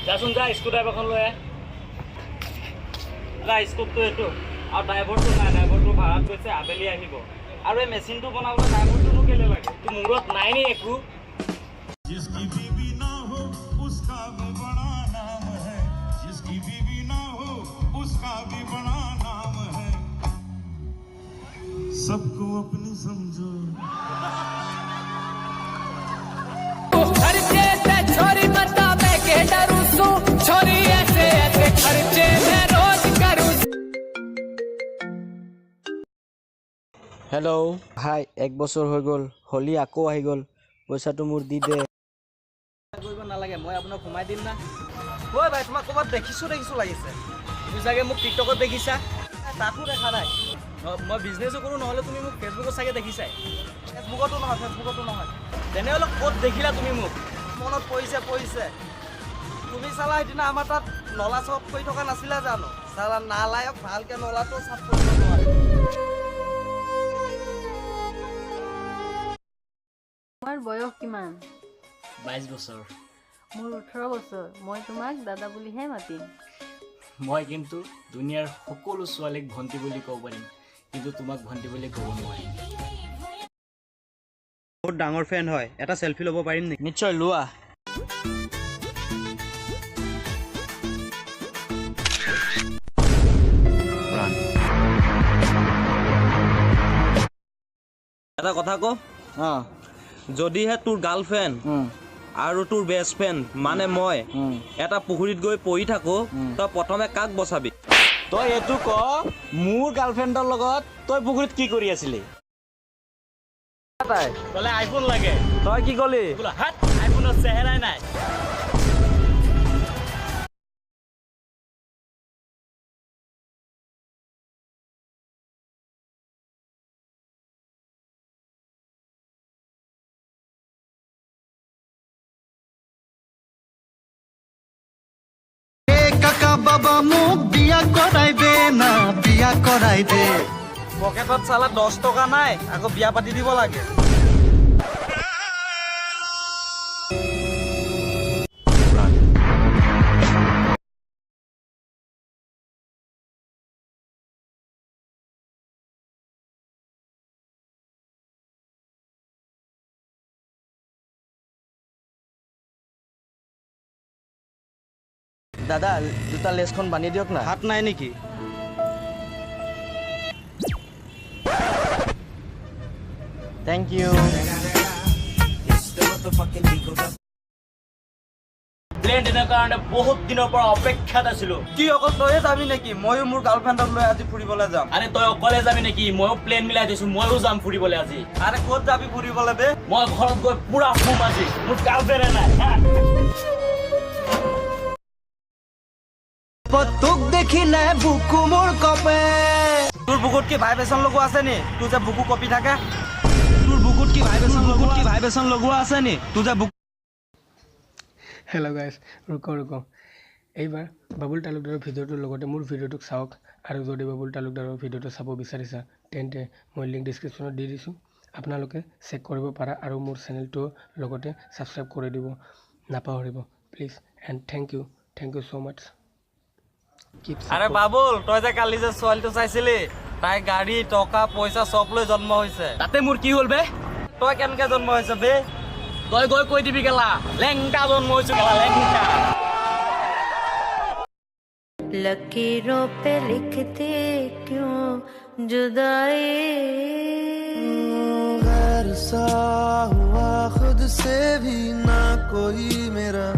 যাচোন যা স্কুটাৰ এখন লৈ আহ স্কুটটো এইটো আৰু ড্ৰাইভাৰটো নাই ড্ৰাইভাৰটো ভাড়াত গৈছে আবেলি আহিব আৰু এই মেচিনটো বনাবলৈ ড্ৰাইভাৰটোনো কেলে লাগে তোৰ মূৰত নাই নি একো जिसकी बीवी ना हो उसका भी बड़ा नाम है जिसकी बीवी ना हो उसका भी बड़ा नाम है सबको अपनी समझो खर्चे से छोरी मता मैं के डरू सू छोरी ऐसे ऐसे खर्चे मैं रोज करूं হেল্ল' হাই 1 বছৰ হৈ গ'ল হলি আকৌ আহি গ'ল পইচাটো মোৰ দি দে কৰিব নালাগে মই আপোনাক সোমাই দিম না ঐ ভাই তোমাক ক'ৰবাত দেখিছোঁ লাগিছে তুমি চাগে মোক টিকটকত দেখিছা তাতো দেখা নাই মই বিজনেছো কৰোঁ নহ'লে তুমি মোক ফেচবুকত চাগে দেখিছাই ফেচবুকতো নহয় তেনেহ'লে ক'ত দেখিলা তুমি মোক মনত পৰিছে তুমি চালা সেইদিনা আমাৰ তাত নলা চব কৰি থকা নাছিলা জানো চালা নালায়ক ভালকৈ নলাটো চাফ কৰিব নোৱাৰে তোমাৰ বয়স কিমান 22 বছৰ মোৰ 18 বছৰ মই তোমাক দাদা বুলিহে মাতিম মই কিন্তু দুনিয়াৰ সকলো ছোৱালীক ভণ্টি বুলি ক'ব পাৰিম কিন্তু তোমাক ভণ্টি বুলি ক'ব নোৱাৰিম বহুত ডাঙৰ ফেন হয় এটা সেলফি ল'ব পাৰিম নেকি নিশ্চয় লোৱা এটা কথা ক যদিহে তোৰ গাৰ্লফ্ৰেণ্ড আৰু তোৰ বেষ্ট ফ্ৰেণ্ড মানে মই এটা পুখুৰীত গৈ পৰি থাকো তই প্ৰথমে কাক বচাবি তই এইটো ক মোৰ গাৰ্লফ্ৰেণ্ডৰ লগত তই পুখুৰীত কি কৰি আছিলি বোলে আইফোন লাগে তই কি ক'লি বোলে হাত আইফোনৰ চেহেৰাই নাই কাকা বাবা মোক বিয়া কৰাই দে না বিয়া কৰাই দে পকেটত চালা 10 টকা নাই আকৌ বিয়া পাতি দিব লাগে দাদা দুটা লেছখন বান্ধি দিয়ক না হাত নাই নেকি থেংক ইউ প্লেন দিনৰ কাৰণে বহুত দিনৰ পৰা অপেক্ষাত আছিলো কি অকল তয়ে যাবি নেকি ময়ো মোৰ গাৰ্লফ্ৰেণ্ডক লৈ আজি ফুৰিবলৈ যাম আৰে তই অকলে যাবি নেকি ময়ো প্লেন মিলাই দিছো ময়ো যাম ফুৰিবলৈ আজি আৰে ক'ত যাবি ফুৰিবলৈ বে মই ঘৰত গৈ পুৰা শুম আজি মোৰ গাৰ্লফ্ৰেণ্ডে নাই তোক দেখিলে বুকু মোৰ কপে তোৰ বুকুত কি ভাইব্ৰেচন লগোৱা আছে নি তোৰ যে বুকু কপি থাকে তোৰ বুকুত কি ভাইব্ৰেচন লগোৱা আছে নি তোৰ যে বুকু হেল্ল' গাইজ ৰুক এইবাৰ বাবুল তালুকদাৰৰ ভিডিঅ'টোৰ লগতে মোৰ ভিডিঅ'টোক চাওক আৰু যদি বাবুল তালুকদাৰৰ ভিডিঅ'টো চাব বিচাৰিছা তেন্তে মই লিংক ডিছক্ৰিপশ্যনত দি দিছোঁ আপোনালোকে চেক কৰিব পাৰা আৰু মোৰ চেনেলটো লগতে ছাবস্ক্ৰাইব কৰি দিব নাপাহৰিব please and thank you so' much আৰে বাবুল তই যে কালি যে ছোৱালীটো চাইছিলি তাই গাড়ী টকা পইচা চব লৈ জন্ম হৈছে তাতে মোৰ কি হ'ল বে তই কেনেকে জন্ম হৈছে বে তই গৈ কৈ দিবি গেলা লেংটা জন্ম হৈছো গেলা লেংটা लकीरों पे लिखते क्यों जुदाई घर सा हुआ खुद से भी ना कोई मेरा